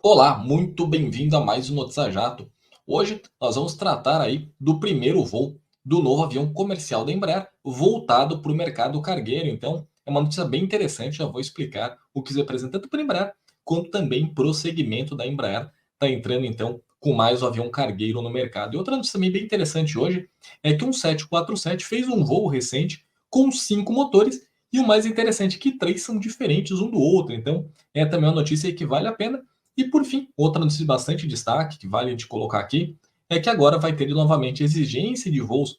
Olá, muito bem-vindo a mais um Notícia Jato. Hoje nós vamos tratar aí do primeiro voo do novo avião comercial da Embraer voltado para o mercado cargueiro. Então, é uma notícia bem interessante, já vou explicar o que se representa tanto para a Embraer quanto também para o segmento da Embraer. Está entrando então com mais um avião cargueiro no mercado. E outra notícia também bem interessante hoje é que um 747 fez um voo recente com 5 motores e o mais interessante é que 3 são diferentes um do outro. Então, é também uma notícia que vale a pena. E por fim, outra notícia de bastante destaque, que vale a gente colocar aqui, é que agora vai ter novamente exigência de voos,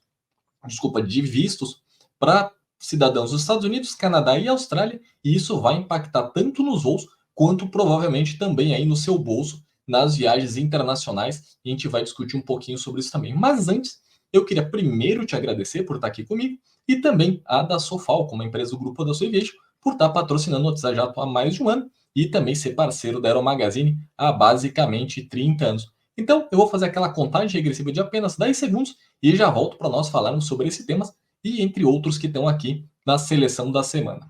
desculpa, de vistos para cidadãos dos Estados Unidos, Canadá e Austrália, e isso vai impactar tanto nos voos quanto provavelmente também aí no seu bolso nas viagens internacionais. E a gente vai discutir um pouquinho sobre isso também. Mas antes, eu queria primeiro te agradecer por estar aqui comigo e também a da Sofal, como empresa do grupo da Aviation, por estar patrocinando o Notícia Jato há mais de um ano e também ser parceiro da Aero Magazine há basicamente 30 anos. Então, eu vou fazer aquela contagem regressiva de apenas 10 segundos e já volto para nós falarmos sobre esse tema e entre outros que estão aqui na seleção da semana.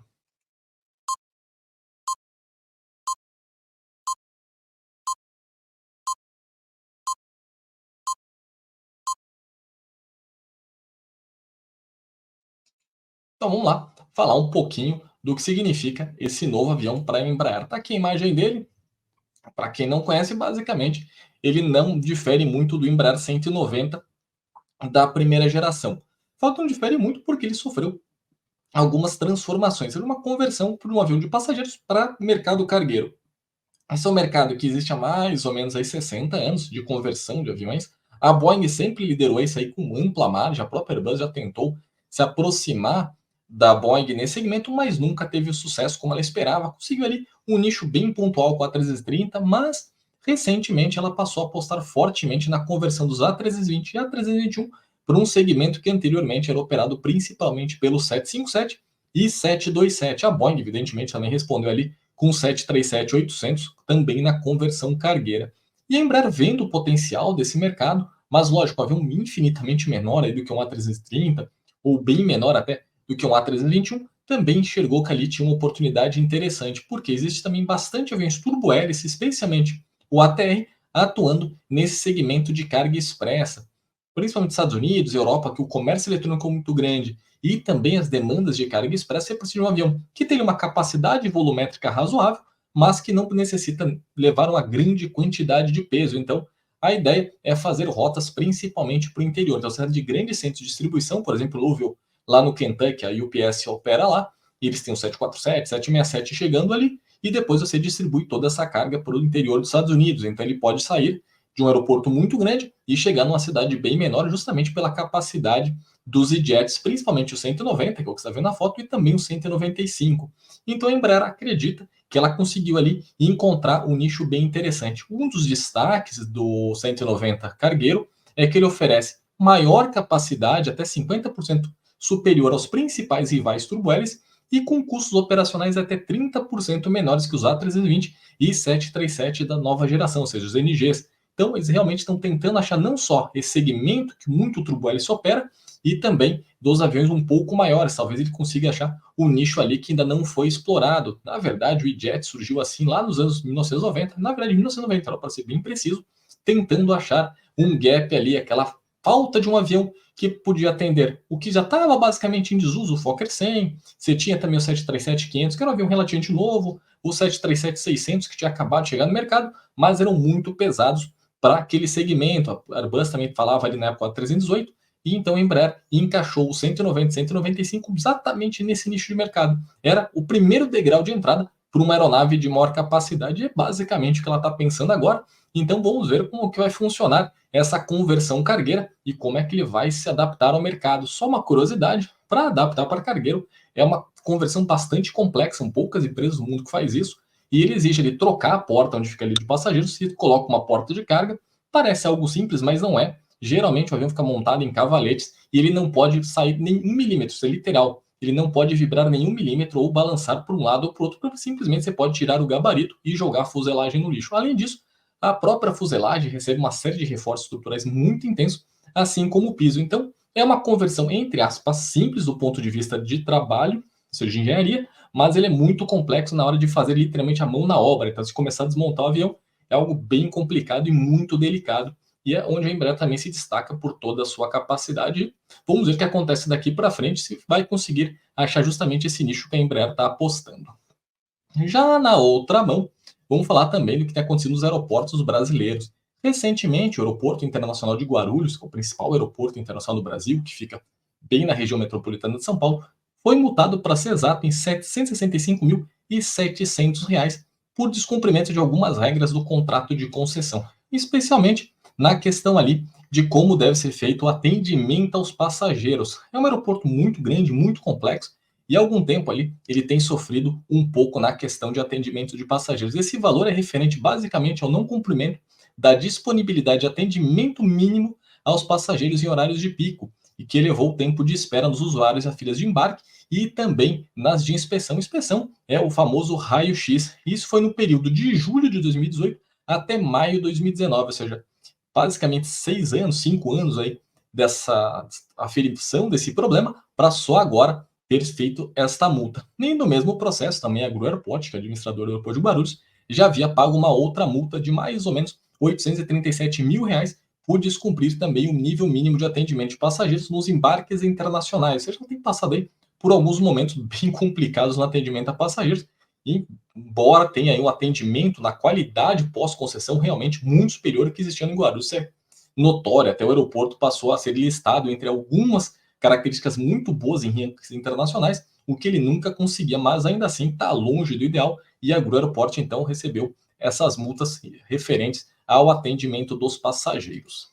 Então vamos lá, falar um pouquinho do que significa esse novo avião para a Embraer. Está aqui a imagem dele. Para quem não conhece, basicamente, ele não difere muito do Embraer 190 da primeira geração. Fato não difere muito porque ele sofreu algumas transformações. Ele é uma conversão para um avião de passageiros para mercado cargueiro. Esse é um mercado que existe há mais ou menos aí 60 anos de conversão de aviões. A Boeing sempre liderou isso aí com ampla margem. A própria Airbus já tentou se aproximar da Boeing nesse segmento, mas nunca teve o sucesso como ela esperava. Conseguiu ali um nicho bem pontual com a A330, mas recentemente ela passou a apostar fortemente na conversão dos A320 e A321 para um segmento que anteriormente era operado principalmente pelo 757 e 727. A Boeing, evidentemente, também respondeu ali com o 737-800 também na conversão cargueira. E a Embraer vendo o potencial desse mercado, mas lógico, havia um infinitamente menor aí do que um A330, ou bem menor até do que um A321, também enxergou que ali tinha uma oportunidade interessante, porque existe também bastante aviões turbo-hélice, especialmente o ATR, atuando nesse segmento de carga expressa. Principalmente nos Estados Unidos, Europa, que o comércio eletrônico é muito grande e também as demandas de carga expressa, você precisa de um avião que tenha uma capacidade volumétrica razoável, mas que não necessita levar uma grande quantidade de peso. Então, a ideia é fazer rotas principalmente para o interior. Então, você de grandes centros de distribuição, por exemplo, Louisville, lá no Kentucky, a UPS opera lá, e eles têm o 747, 767 chegando ali, e depois você distribui toda essa carga para o interior dos Estados Unidos. Então, ele pode sair de um aeroporto muito grande e chegar numa cidade bem menor, justamente pela capacidade dos E-Jets, principalmente o 190, que é o que você está vendo na foto, e também o 195. Então a Embraer acredita que ela conseguiu ali encontrar um nicho bem interessante. Um dos destaques do 190 cargueiro é que ele oferece maior capacidade, até 50% superior aos principais rivais turbo-hélice, e com custos operacionais até 30% menores que os A320 e 737 da nova geração, ou seja, os NGs. Então, eles realmente estão tentando achar não só esse segmento que muito turbo-hélice opera, e também dos aviões um pouco maiores. Talvez ele consiga achar um nicho ali que ainda não foi explorado. Na verdade, o E-Jet surgiu assim lá nos anos 1990, na verdade, 1990, para ser bem preciso, tentando achar um gap ali, aquela falta de um avião que podia atender o que já estava basicamente em desuso, o Fokker 100, você tinha também o 737-500, que era um avião relativamente novo, o 737-600, que tinha acabado de chegar no mercado, mas eram muito pesados para aquele segmento. A Airbus também falava ali na época 318, e então a Embraer encaixou o 190 e 195 exatamente nesse nicho de mercado. Era o primeiro degrau de entrada para uma aeronave de maior capacidade, e é basicamente o que ela está pensando agora. Então vamos ver como que vai funcionar essa conversão cargueira e como é que ele vai se adaptar ao mercado. Só uma curiosidade, para adaptar para cargueiro é uma conversão bastante complexa, são poucas empresas no mundo que faz isso, e ele exige ele trocar a porta onde fica ali de passageiros, se coloca uma porta de carga, parece algo simples, mas não é. Geralmente o avião fica montado em cavaletes e ele não pode sair nem 1 milímetro, isso é literal. Ele não pode vibrar nem 1 milímetro ou balançar para um lado ou para o outro, porque simplesmente você pode tirar o gabarito e jogar a fuselagem no lixo. Além disso, a própria fuselagem recebe uma série de reforços estruturais muito intensos, assim como o piso. Então, é uma conversão, entre aspas, simples do ponto de vista de trabalho, ou seja, de engenharia, mas ele é muito complexo na hora de fazer literalmente a mão na obra. Então, se começar a desmontar o avião, é algo bem complicado e muito delicado, e é onde a Embraer também se destaca por toda a sua capacidade. Vamos ver o que acontece daqui para frente, se vai conseguir achar justamente esse nicho que a Embraer está apostando. Já na outra mão, vamos falar também do que tem acontecido nos aeroportos brasileiros. Recentemente, o Aeroporto Internacional de Guarulhos, que é o principal aeroporto internacional do Brasil, que fica bem na região metropolitana de São Paulo, foi multado, para ser exato, em R$ 765.700 por descumprimento de algumas regras do contrato de concessão, especialmente na questão ali de como deve ser feito o atendimento aos passageiros. É um aeroporto muito grande, muito complexo, e há algum tempo ali ele tem sofrido um pouco na questão de atendimento de passageiros. Esse valor é referente basicamente ao não cumprimento da disponibilidade de atendimento mínimo aos passageiros em horários de pico, e que elevou o tempo de espera dos usuários a filas de embarque e também nas de inspeção. Inspeção é o famoso raio-x. Isso foi no período de julho de 2018 até maio de 2019, ou seja, basicamente 6 anos, 5 anos aí dessa aferição desse problema, para só agora ter feito esta multa. Nem no mesmo processo, também a Gru Airport, que é administrador do aeroporto de Guarulhos, já havia pago uma outra multa de mais ou menos R$ 837.000 por descumprir também o nível mínimo de atendimento de passageiros nos embarques internacionais. Ou seja, tem passado aí por alguns momentos bem complicados no atendimento a passageiros, e embora tenha aí um atendimento na qualidade pós-concessão realmente muito superior ao que existia em Guarulhos, isso é notório. Até o aeroporto passou a ser listado entre algumas características muito boas em rankings internacionais, o que ele nunca conseguia, mas ainda assim está longe do ideal, e a Gru Aeroporto então recebeu essas multas referentes ao atendimento dos passageiros.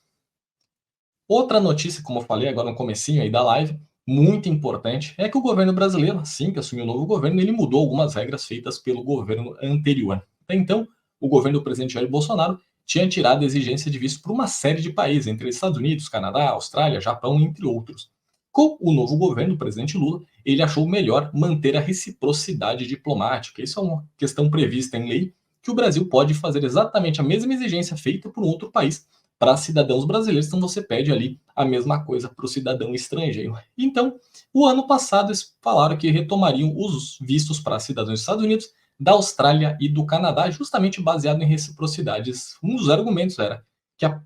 Outra notícia, como eu falei agora no comecinho aí da live, muito importante, é que o governo brasileiro, assim que assumiu o novo governo, ele mudou algumas regras feitas pelo governo anterior. Até então, o governo do presidente Jair Bolsonaro tinha tirado a exigência de visto para uma série de países, entre Estados Unidos, Canadá, Austrália, Japão, entre outros. Com o novo governo, o presidente Lula, ele achou melhor manter a reciprocidade diplomática. Isso é uma questão prevista em lei, que o Brasil pode fazer exatamente a mesma exigência feita por um outro país para cidadãos brasileiros, então você pede ali a mesma coisa para o cidadão estrangeiro. Então, o ano passado eles falaram que retomariam os vistos para cidadãos dos Estados Unidos, da Austrália e do Canadá, justamente baseado em reciprocidades. Um dos argumentos era que a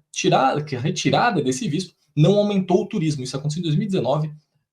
retirada desse visto não aumentou o turismo. Isso aconteceu em 2019,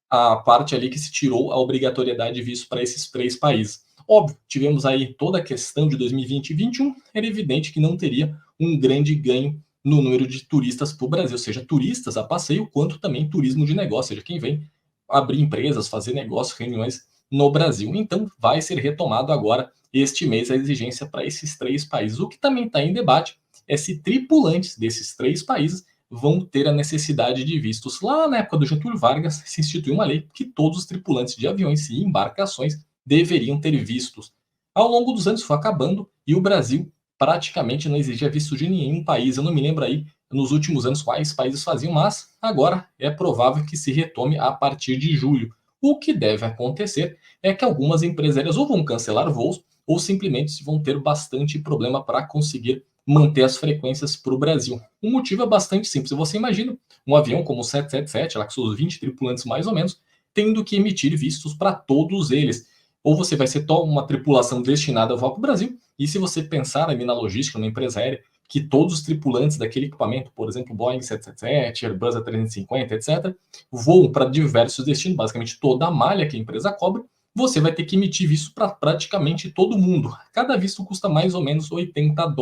a parte ali que se tirou a obrigatoriedade de visto para esses 3 países. Óbvio, tivemos aí toda a questão de 2020 e 2021, era evidente que não teria um grande ganho no número de turistas para o Brasil, seja turistas a passeio, quanto também turismo de negócio, seja quem vem abrir empresas, fazer negócios, reuniões no Brasil. Então, vai ser retomado agora, este mês, a exigência para esses 3 países. O que também está em debate é se tripulantes desses 3 países vão ter a necessidade de vistos. Lá na época do Getúlio Vargas, se instituiu uma lei que todos os tripulantes de aviões e embarcações deveriam ter vistos. Ao longo dos anos foi acabando e o Brasil praticamente não exigia visto de nenhum país. Eu não me lembro aí nos últimos anos quais países faziam, mas agora é provável que se retome a partir de julho. O que deve acontecer é que algumas empresas aéreas ou vão cancelar voos ou simplesmente vão ter bastante problema para conseguir manter as frequências para o Brasil. O motivo é bastante simples. Você imagina um avião como o 777, lá com seus 20 tripulantes mais ou menos, tendo que emitir vistos para todos eles. Ou você vai ser uma tripulação destinada a voar para o Brasil, e se você pensar ali na logística, numa empresa aérea, que todos os tripulantes daquele equipamento, por exemplo, Boeing 777, Airbus A350, etc., voam para diversos destinos, basicamente toda a malha que a empresa cobra, você vai ter que emitir visto para praticamente todo mundo. Cada visto custa mais ou menos US$ 80.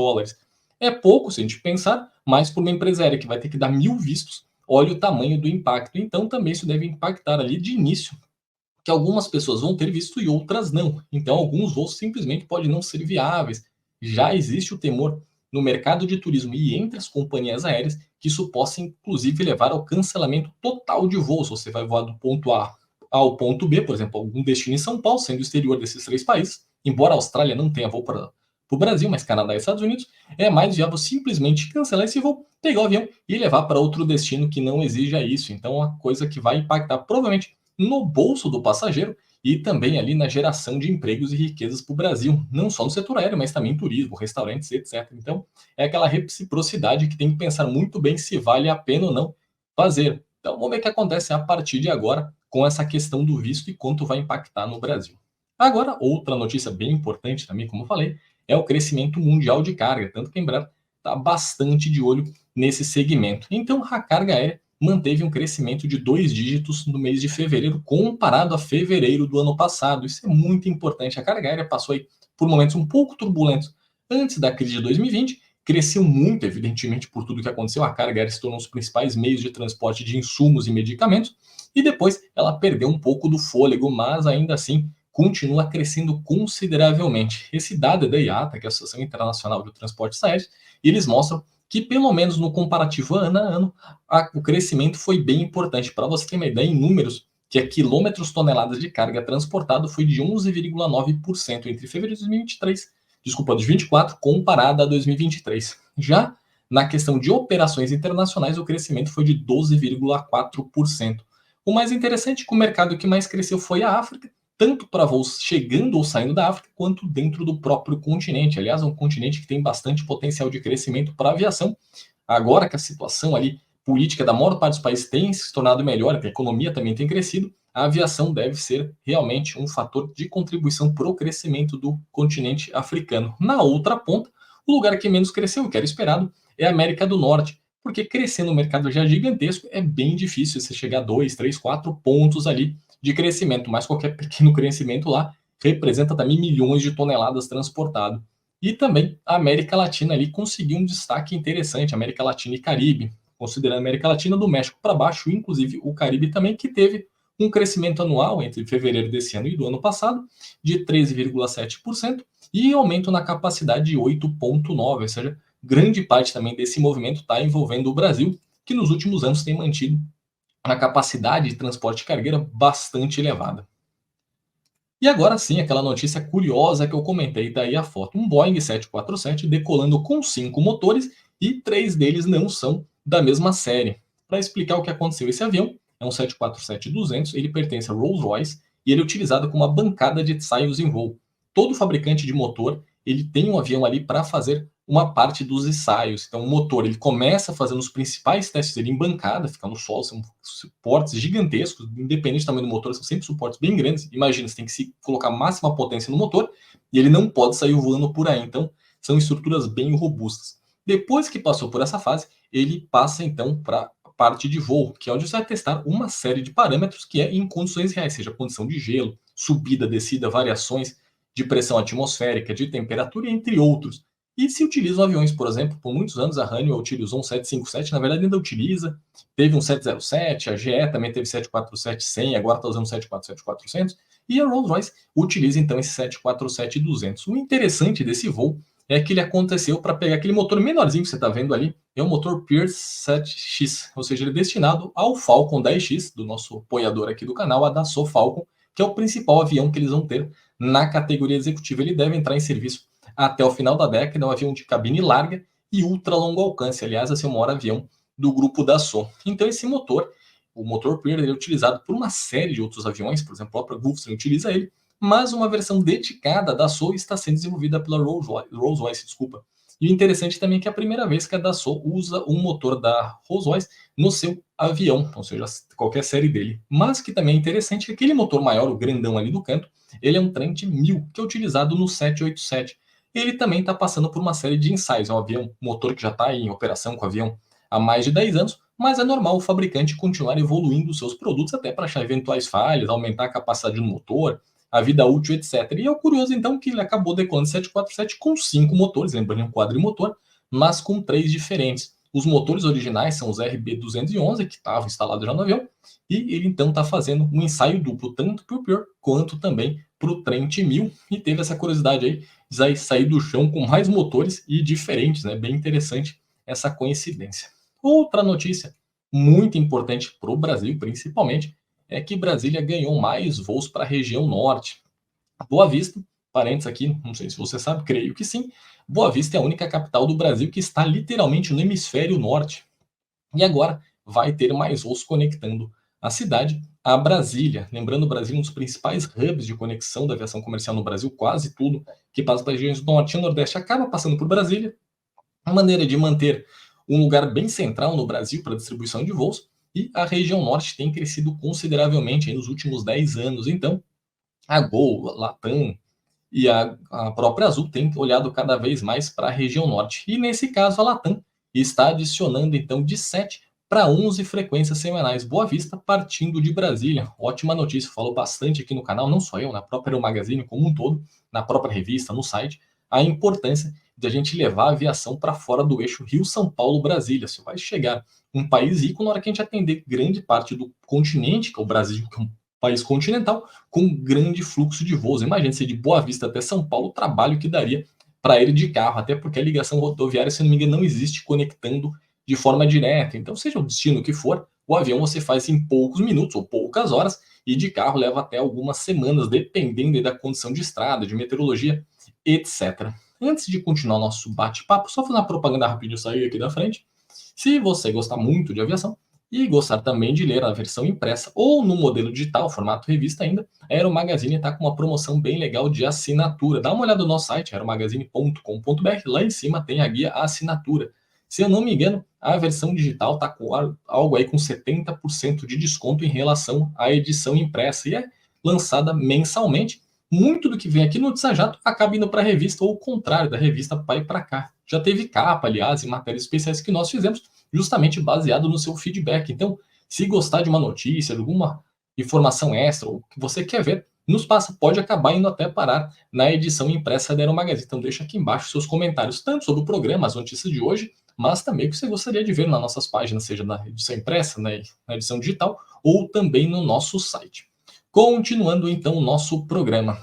É pouco se a gente pensar, mas para uma empresa aérea que vai ter que dar 1.000 vistos, olha o tamanho do impacto. Então também isso deve impactar ali de início, que algumas pessoas vão ter visto e outras não. Então alguns voos simplesmente podem não ser viáveis. Já existe o temor no mercado de turismo e entre as companhias aéreas que isso possa inclusive levar ao cancelamento total de voos. Você vai voar do ponto A ao ponto B, por exemplo, algum destino em São Paulo, sendo o exterior desses 3 países, embora a Austrália não tenha voo para o Brasil, mas Canadá e Estados Unidos, é mais viável simplesmente cancelar esse voo, pegar o avião e levar para outro destino que não exija isso. Então, é uma coisa que vai impactar provavelmente no bolso do passageiro e também ali na geração de empregos e riquezas para o Brasil, não só no setor aéreo, mas também turismo, restaurantes, etc. Então, é aquela reciprocidade que tem que pensar muito bem se vale a pena ou não fazer. Então, vamos ver o que acontece a partir de agora com essa questão do visto e quanto vai impactar no Brasil. Agora, outra notícia bem importante também, como eu falei, é o crescimento mundial de carga, tanto que a Embraer está bastante de olho nesse segmento. Então, a carga aérea manteve um crescimento de 2 dígitos no mês de fevereiro, comparado a fevereiro do ano passado. Isso é muito importante. A carga aérea passou aí por momentos um pouco turbulentos antes da crise de 2020, cresceu muito, evidentemente, por tudo que aconteceu. A carga aérea se tornou um dos principais meios de transporte de insumos e medicamentos, e depois ela perdeu um pouco do fôlego, mas ainda assim continua crescendo consideravelmente. Esse dado é da IATA, que é a Associação Internacional de Transportes Aéreos, e eles mostram que, pelo menos no comparativo ano a ano, o crescimento foi bem importante. Para você ter uma ideia, em números, que é quilômetros toneladas de carga transportado foi de 11,9% entre fevereiro de 2023, desculpa, de 24, comparada a 2023. Já na questão de operações internacionais, o crescimento foi de 12,4%. O mais interessante é que o mercado que mais cresceu foi a África, tanto para voos chegando ou saindo da África, quanto dentro do próprio continente. Aliás, é um continente que tem bastante potencial de crescimento para a aviação. Agora que a situação ali política da maior parte dos países tem se tornado melhor, que a economia também tem crescido, a aviação deve ser realmente um fator de contribuição para o crescimento do continente africano. Na outra ponta, o lugar que menos cresceu, que era esperado, é a América do Norte, porque crescer no mercado já gigantesco é bem difícil você chegar a 2, 3, 4 pontos ali de crescimento, mas qualquer pequeno crescimento lá representa também milhões de toneladas transportado. E também a América Latina ali conseguiu um destaque interessante, América Latina e Caribe, considerando a América Latina do México para baixo, inclusive o Caribe também, que teve um crescimento anual entre fevereiro desse ano e do ano passado de 13,7% e aumento na capacidade de 8,9%, ou seja, grande parte também desse movimento está envolvendo o Brasil, que nos últimos anos tem mantido uma capacidade de transporte de cargueira bastante elevada. E agora sim, aquela notícia curiosa que eu comentei, daí a foto. Um Boeing 747 decolando com 5 motores e 3 deles não são da mesma série. Para explicar o que aconteceu, esse avião é um 747-200, ele pertence a Rolls-Royce e ele é utilizado como uma bancada de ensaios em voo. Todo fabricante de motor, ele tem um avião ali para fazer uma parte dos ensaios. Então o motor, ele começa fazendo os principais testes dele em bancada, fica no solo, são suportes gigantescos, independente do tamanho do motor, são sempre suportes bem grandes. Imagina, você tem que se colocar máxima potência no motor e ele não pode sair voando por aí. Então são estruturas bem robustas. Depois que passou por essa fase, ele passa então para a parte de voo, que é onde você vai testar uma série de parâmetros que é em condições reais, seja condição de gelo, subida, descida, variações de pressão atmosférica, de temperatura, entre outros. E se utilizam aviões, por exemplo, por muitos anos a Honeywell utilizou um 757, na verdade ainda utiliza, teve um 707, a GE também teve 747-100, agora está usando 747-400, e a Rolls-Royce utiliza então esse 747-200. O interessante desse voo é que ele aconteceu para pegar aquele motor menorzinho que você está vendo ali, é o motor Pierce 7X, ou seja, ele é destinado ao Falcon 10X, do nosso apoiador aqui do canal, a Dassault Falcon, que é o principal avião que eles vão ter na categoria executiva. Ele deve entrar em serviço até o final da década, é um avião de cabine larga e ultra longo alcance. Aliás, esse é o maior avião do grupo Dassault. Então, esse motor, o motor Pierce, ele é utilizado por uma série de outros aviões, por exemplo, a própria Gulfstream utiliza ele, mas uma versão dedicada da Dassault está sendo desenvolvida pela Rolls-Royce, desculpa. E o interessante também é que é a primeira vez que a Dassault usa um motor da Rolls-Royce no seu avião, ou seja, qualquer série dele. Mas que também é interessante que aquele motor maior, o grandão ali do canto, ele é um Trent 1000, que é utilizado no 787. Ele também está passando por uma série de ensaios. É um avião, motor que já está em operação com o avião há mais de 10 anos, mas é normal o fabricante continuar evoluindo os seus produtos até para achar eventuais falhas, aumentar a capacidade do motor, a vida útil, etc. E é o curioso, então, que ele acabou decolando 747 com 5 motores, lembrando um quadrimotor, mas com 3 diferentes. Os motores originais são os RB211, que estavam instalados já no avião, e ele então está fazendo um ensaio duplo, tanto para o Pure quanto também para o Trent 1000, e teve essa curiosidade aí de sair do chão com mais motores e diferentes, né? Bem interessante essa coincidência. Outra notícia muito importante para o Brasil, principalmente, é que Brasília ganhou mais voos para a região norte. Boa Vista, parênteses aqui, não sei se você sabe, creio que sim. Boa Vista é a única capital do Brasil que está literalmente no hemisfério norte. E agora vai ter mais voos conectando a cidade a Brasília. Lembrando, o Brasil é um dos principais hubs de conexão da aviação comercial no Brasil, quase tudo que passa para as regiões do Norte e Nordeste acaba passando por Brasília. A maneira de manter um lugar bem central no Brasil para distribuição de voos, e a região Norte tem crescido consideravelmente nos últimos 10 anos. Então, a Gol, a Latam e a própria Azul tem olhado cada vez mais para a região norte. E nesse caso, a Latam está adicionando então de 7 para 11 frequências semanais. Boa Vista, partindo de Brasília. Ótima notícia, falou bastante aqui no canal, não só eu, na própria Aero Magazine como um todo, na própria revista, no site, a importância de a gente levar a aviação para fora do eixo Rio-São Paulo-Brasília. Você vai chegar um país rico na hora que a gente atender grande parte do continente, que é o Brasil, que é um país continental, com grande fluxo de voos. Imagina se de Boa Vista até São Paulo, o trabalho que daria para ele de carro, até porque a ligação rodoviária, se não me engano, não existe conectando de forma direta. Então, seja o destino que for, o avião você faz em poucos minutos ou poucas horas, e de carro leva até algumas semanas, dependendo da condição de estrada, de meteorologia, etc. Antes de continuar nosso bate-papo, só fazer uma propaganda rapidinho, sair aqui da frente. Se você gostar muito de aviação e gostar também de ler a versão impressa ou no modelo digital, formato revista ainda, a Aero Magazine está com uma promoção bem legal de assinatura. Dá uma olhada no nosso site, aeromagazine.com.br, lá em cima tem a guia assinatura. Se eu não me engano, a versão digital está com algo aí com 70% de desconto em relação à edição impressa e é lançada mensalmente. Muito do que vem aqui no Desajato acaba indo para a revista ou o contrário, da revista vai para cá. Já teve capa, aliás, e matérias especiais que nós fizemos justamente baseado no seu feedback. Então, se gostar de uma notícia, de alguma informação extra, ou que você quer ver, nos passa, pode acabar indo até parar na edição impressa da Aero Magazine. Então deixa aqui embaixo seus comentários, tanto sobre o programa, as notícias de hoje, mas também o que você gostaria de ver nas nossas páginas, seja na edição impressa, né, na edição digital, ou também no nosso site. Continuando então o nosso programa.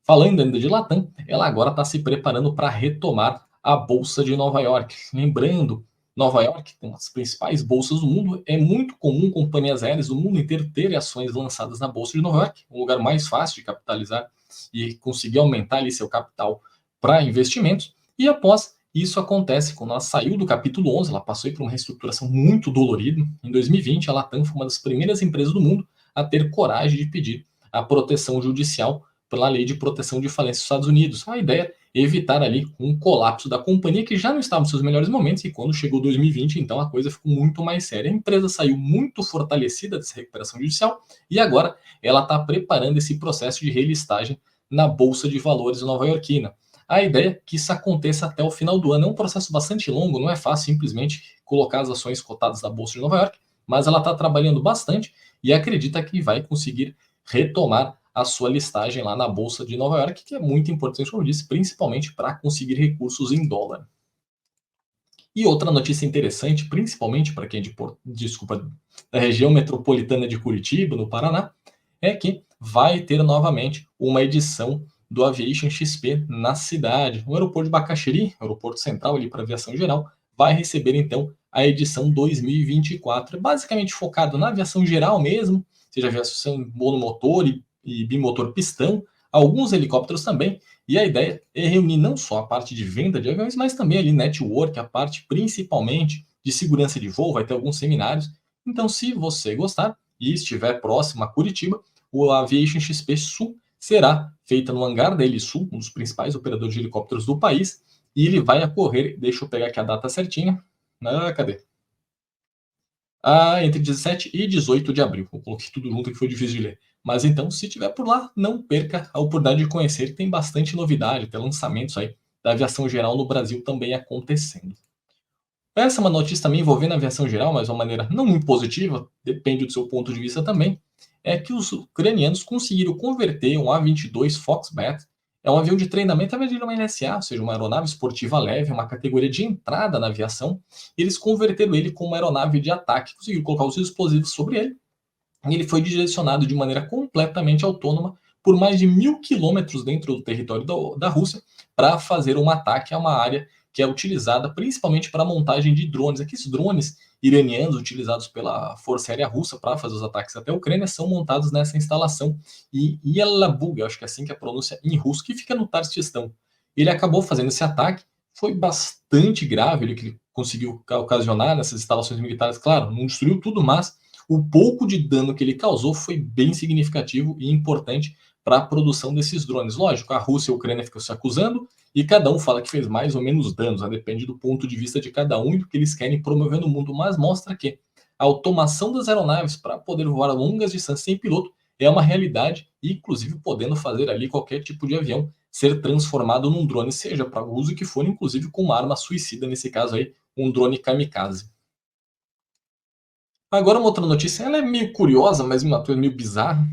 Falando ainda de Latam, ela agora está se preparando para retomar a Bolsa de Nova York. Lembrando, Nova York tem uma das principais bolsas do mundo. É muito comum companhias aéreas do mundo inteiro terem ações lançadas na Bolsa de Nova York, um lugar mais fácil de capitalizar e conseguir aumentar ali seu capital para investimentos. E após isso acontece, quando ela saiu do capítulo 11, ela passou por uma reestruturação muito dolorida. Em 2020, a Latam foi uma das primeiras empresas do mundo a ter coragem de pedir a proteção judicial pela lei de proteção de falência dos Estados Unidos. A ideia é evitar ali um colapso da companhia que já não estava nos seus melhores momentos e quando chegou 2020, então a coisa ficou muito mais séria. A empresa saiu muito fortalecida dessa recuperação judicial e agora ela está preparando esse processo de relistagem na Bolsa de Valores nova-iorquina. A ideia é que isso aconteça até o final do ano. É um processo bastante longo, não é fácil simplesmente colocar as ações cotadas na Bolsa de Nova York, mas ela está trabalhando bastante e acredita que vai conseguir retomar a sua listagem lá na Bolsa de Nova York, que é muito importante, como eu disse, principalmente para conseguir recursos em dólar. E outra notícia interessante, principalmente para quem é da região metropolitana de Curitiba, no Paraná, é que vai ter novamente uma edição do Aviation XP na cidade. O aeroporto de Bacaxiri, aeroporto central ali para aviação geral, vai receber então a edição 2024. É basicamente focado na aviação geral mesmo, seja aviação monomotor e bimotor pistão, alguns helicópteros também, e a ideia é reunir não só a parte de venda de aviões, mas também ali network, a parte principalmente de segurança de voo, vai ter alguns seminários. Então, se você gostar e estiver próximo a Curitiba, o Aviation XP Sul será feita no hangar da Helisul, um dos principais operadores de helicópteros do país, e ele vai ocorrer, deixa eu pegar aqui a data certinha, cadê? Entre 17 e 18 de abril. Eu coloquei tudo junto que foi difícil de ler. Mas então, se estiver por lá, não perca a oportunidade de conhecer. Tem bastante novidade, tem lançamentos aí da aviação geral no Brasil também acontecendo. Essa é uma notícia também envolvendo a aviação geral, mas de uma maneira não muito positiva, depende do seu ponto de vista também, é que os ucranianos conseguiram converter um A-22 Foxbat, é um avião de treinamento, ao invés de uma NSA, ou seja, uma aeronave esportiva leve, uma categoria de entrada na aviação, eles converteram ele como uma aeronave de ataque, conseguiram colocar os explosivos sobre ele, e ele foi direcionado de maneira completamente autônoma por mais de 1.000 quilômetros dentro do território da Rússia para fazer um ataque a uma área que é utilizada principalmente para a montagem de drones. Aqueles drones iranianos utilizados pela Força Aérea Russa para fazer os ataques até a Ucrânia são montados nessa instalação. E Yelabuga, acho que é assim que é a pronúncia em russo, que fica no Tarstistão. Ele acabou fazendo esse ataque, foi bastante grave ele que ele conseguiu ocasionar nessas instalações militares. Claro, não destruiu tudo, mas o pouco de dano que ele causou foi bem significativo e importante para a produção desses drones. Lógico, a Rússia e a Ucrânia ficam se acusando e cada um fala que fez mais ou menos danos, né? Depende do ponto de vista de cada um e do que eles querem promover no mundo, mas mostra que a automação das aeronaves para poder voar a longas distâncias sem piloto é uma realidade, inclusive podendo fazer ali qualquer tipo de avião ser transformado num drone, seja para o uso que for, inclusive com uma arma suicida, nesse caso aí, um drone kamikaze. Agora uma outra notícia, ela é meio curiosa, mas uma coisa meio bizarra,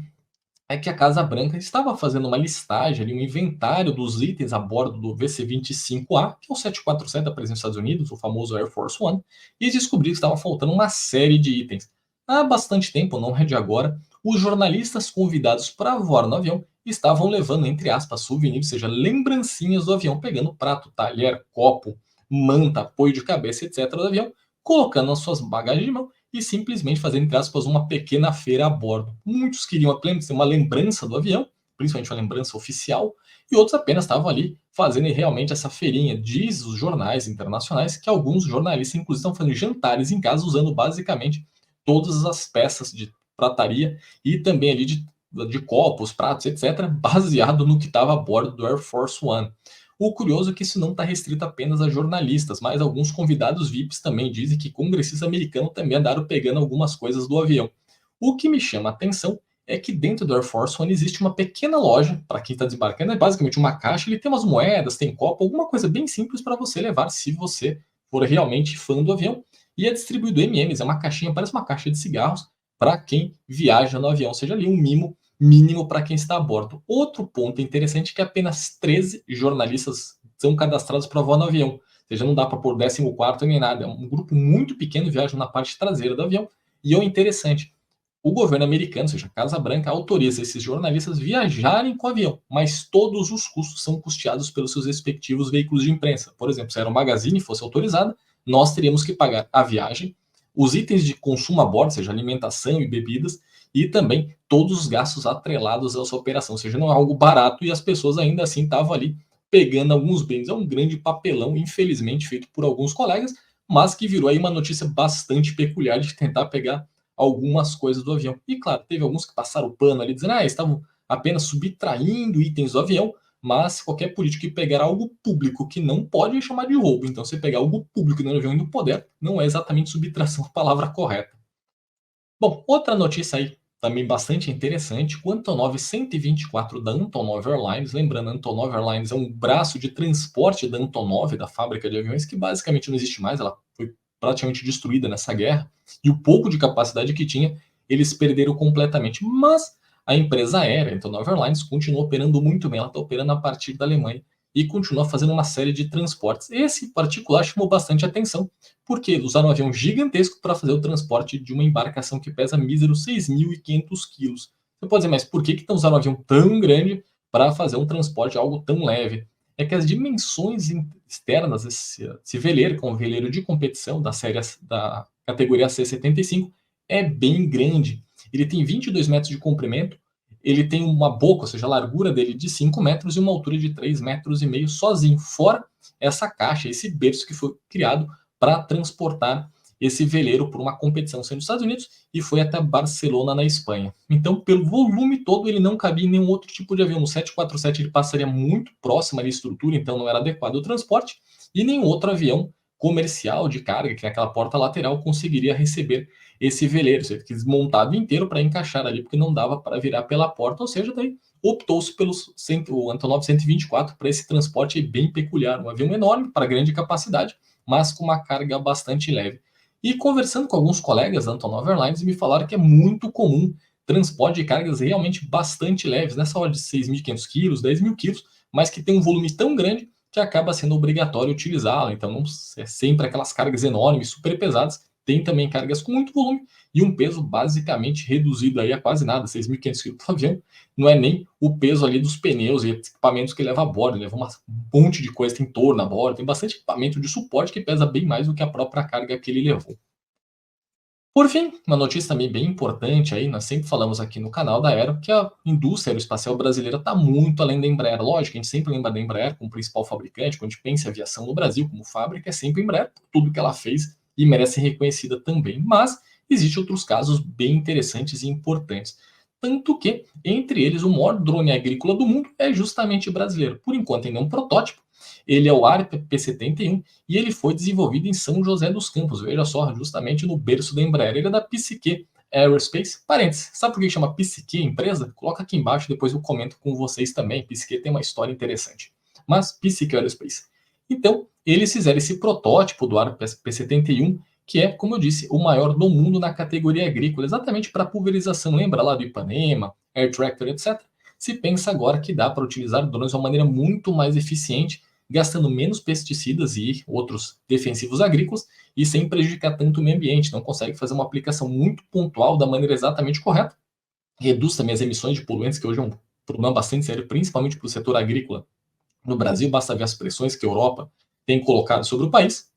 é que a Casa Branca estava fazendo uma listagem ali, um inventário dos itens a bordo do VC-25A, que é o 747 da presença dos Estados Unidos, o famoso Air Force One, e descobriu que estava faltando uma série de itens. Há bastante tempo, não é de agora, os jornalistas convidados para voar no avião estavam levando, entre aspas, souvenirs, ou seja, lembrancinhas do avião, pegando prato, talher, copo, manta, apoio de cabeça, etc. do avião, colocando nas suas bagagens de mão e simplesmente fazendo, entre aspas, uma pequena feira a bordo. Muitos queriam apenas ter uma lembrança do avião, principalmente uma lembrança oficial, e outros apenas estavam ali fazendo realmente essa feirinha. Diz os jornais internacionais que alguns jornalistas, inclusive, estão fazendo jantares em casa usando basicamente todas as peças de prataria e também ali de copos, pratos, etc., baseado no que estava a bordo do Air Force One. O curioso é que isso não está restrito apenas a jornalistas, mas alguns convidados VIPs também dizem que congressistas americanos também andaram pegando algumas coisas do avião. O que me chama a atenção é que dentro do Air Force One existe uma pequena loja para quem está desembarcando, é basicamente uma caixa, ele tem umas moedas, tem copo, alguma coisa bem simples para você levar se você for realmente fã do avião. E é distribuído M&M's, é uma caixinha, parece uma caixa de cigarros para quem viaja no avião, seja ali um mimo mínimo para quem está a bordo. Outro ponto interessante é que apenas 13 jornalistas são cadastrados para voar no avião. Ou seja, não dá para pôr 14º nem nada. É um grupo muito pequeno, viaja na parte traseira do avião. E é o interessante, o governo americano, ou seja, a Casa Branca, autoriza esses jornalistas viajarem com o avião, mas todos os custos são custeados pelos seus respectivos veículos de imprensa. Por exemplo, se a Aeromagazine fosse autorizada, nós teríamos que pagar a viagem, os itens de consumo a bordo, ou seja, alimentação e bebidas, e também todos os gastos atrelados a essa operação, ou seja, não é algo barato e as pessoas ainda assim estavam ali pegando alguns bens. É um grande papelão, infelizmente, feito por alguns colegas, mas que virou aí uma notícia bastante peculiar de tentar pegar algumas coisas do avião. E claro, teve alguns que passaram o pano ali, dizendo, estavam apenas subtraindo itens do avião, mas qualquer político que pegar algo público que não pode chamar de roubo. Então, você pegar algo público no avião e no poder, não é exatamente subtração a palavra correta. Bom, outra notícia aí também bastante interessante, o Antonov 124 da Antonov Airlines, lembrando, a Antonov Airlines é um braço de transporte da Antonov, da fábrica de aviões, que basicamente não existe mais, ela foi praticamente destruída nessa guerra, e o pouco de capacidade que tinha, eles perderam completamente. Mas a empresa aérea, a Antonov Airlines, continua operando muito bem, ela está operando a partir da Alemanha e continua fazendo uma série de transportes. Esse em particular chamou bastante atenção, porque usaram um avião gigantesco para fazer o transporte de uma embarcação que pesa míseros 6.500 quilos. Você pode dizer, mas por que estão usando um avião tão grande para fazer um transporte de algo tão leve? É que as dimensões externas desse veleiro, que é um veleiro de competição da série da categoria C-75, é bem grande. Ele tem 22 metros de comprimento, ele tem uma boca, ou seja, a largura dele de 5 metros e uma altura de 3,5 metros sozinho, fora essa caixa, esse berço que foi criado para transportar esse veleiro por uma competição sendo nos Estados Unidos e foi até Barcelona, na Espanha. Então, pelo volume todo, ele não cabia em nenhum outro tipo de avião. No 747 ele passaria muito próximo à estrutura, então não era adequado o transporte, e nenhum outro avião comercial de carga, que é aquela porta lateral, conseguiria receber esse veleiro. Você teve que desmontar inteiro para encaixar ali, porque não dava para virar pela porta, ou seja, daí optou-se pelo o Antonov 124 para esse transporte bem peculiar, um avião enorme para grande capacidade, mas com uma carga bastante leve. E conversando com alguns colegas da Antonov Airlines, me falaram que é muito comum transporte de cargas realmente bastante leves, nessa hora de 6.500 quilos, 10.000 quilos, mas que tem um volume tão grande que acaba sendo obrigatório utilizá-la. Então, não é sempre aquelas cargas enormes, super pesadas, tem também cargas com muito volume e um peso basicamente reduzido aí a quase nada, 6.500 quilos do avião, não é nem o peso ali dos pneus e equipamentos que leva a bordo, leva um monte de coisa, tem torno a bordo, tem bastante equipamento de suporte que pesa bem mais do que a própria carga que ele levou. Por fim, uma notícia também bem importante aí, nós sempre falamos aqui no canal da Aero, que a indústria aeroespacial brasileira está muito além da Embraer. Lógico, a gente sempre lembra da Embraer como principal fabricante, quando a gente pensa em aviação no Brasil como fábrica, é sempre a Embraer, por tudo que ela fez e merece ser reconhecida também. Mas existem outros casos bem interessantes e importantes. Tanto que, entre eles, o maior drone agrícola do mundo é justamente brasileiro. Por enquanto ainda é um protótipo, ele é o ARP P-71 e ele foi desenvolvido em São José dos Campos, veja só, justamente no berço da Embraer. Ele é da Psique, Aerospace. Parênteses, sabe por que chama Psique a empresa? Coloca aqui embaixo, depois eu comento com vocês também. Psique tem uma história interessante. Mas Psique Aerospace. Então, eles fizeram esse protótipo do Aro P71, que é, como eu disse, o maior do mundo na categoria agrícola, exatamente para pulverização. Lembra lá do Ipanema, Air Tractor, etc. Se pensa agora que dá para utilizar drones de uma maneira muito mais eficiente, gastando menos pesticidas e outros defensivos agrícolas e sem prejudicar tanto o meio ambiente. Não consegue fazer uma aplicação muito pontual da maneira exatamente correta. Reduz também as emissões de poluentes, que hoje é um problema bastante sério, principalmente para o setor agrícola no Brasil. Basta ver as pressões que a Europa tem colocado sobre o país.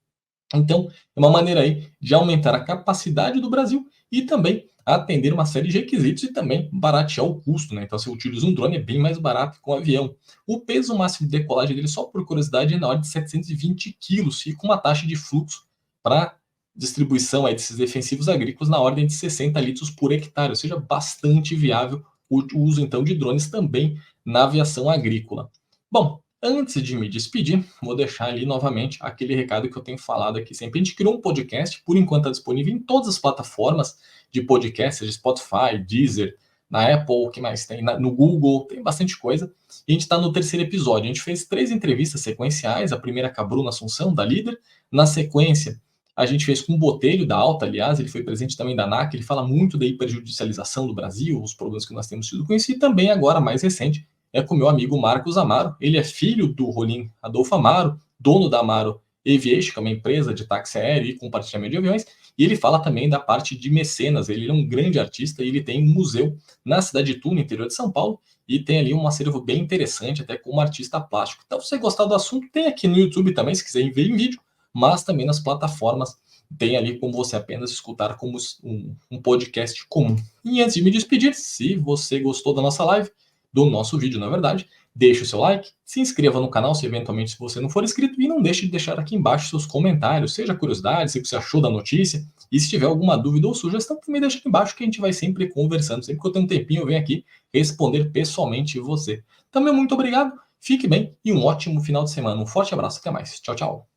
Então, é uma maneira aí de aumentar a capacidade do Brasil e também atender uma série de requisitos e também baratear o custo, né? Então, se eu utilizo um drone, é bem mais barato que um avião. O peso máximo de decolagem dele, só por curiosidade, é na ordem de 720 quilos e com uma taxa de fluxo para distribuição aí desses defensivos agrícolas na ordem de 60 litros por hectare, ou seja, bastante viável o uso então de drones também na aviação agrícola. Bom, antes de me despedir, vou deixar ali novamente aquele recado que eu tenho falado aqui sempre. A gente criou um podcast, por enquanto está disponível em todas as plataformas de podcast, seja Spotify, Deezer, na Apple, o que mais tem? No Google, tem bastante coisa. E a gente está no terceiro episódio. A gente fez 3 entrevistas sequenciais. A primeira com a Bruna Assunção, da Líder. Na sequência, a gente fez com o Botelho, da Alta, aliás, ele foi presidente também da ANAC. Ele fala muito da hiperjudicialização do Brasil, os problemas que nós temos tido com isso. E também agora, mais recente, é com o meu amigo Marcos Amaro. Ele é filho do Rolim Adolfo Amaro, dono da Amaro Aviation, que é uma empresa de táxi aéreo e compartilhamento de aviões, e ele fala também da parte de mecenas. Ele é um grande artista e ele tem um museu na cidade de Itu, no interior de São Paulo, e tem ali um acervo bem interessante, até como artista plástico. Então, se você gostar do assunto, tem aqui no YouTube também, se quiser ver em vídeo, mas também nas plataformas tem ali como você apenas escutar como um podcast comum. E antes de me despedir, se você gostou da nossa live, do nosso vídeo, na verdade, deixe o seu like, se inscreva no canal se eventualmente você não for inscrito e não deixe de deixar aqui embaixo seus comentários, seja curiosidade, se você achou da notícia, e se tiver alguma dúvida ou sugestão, também deixa aqui embaixo que a gente vai sempre conversando. Sempre que eu tenho um tempinho, eu venho aqui responder pessoalmente você. Também muito obrigado, fique bem e um ótimo final de semana. Um forte abraço, até mais. Tchau, tchau.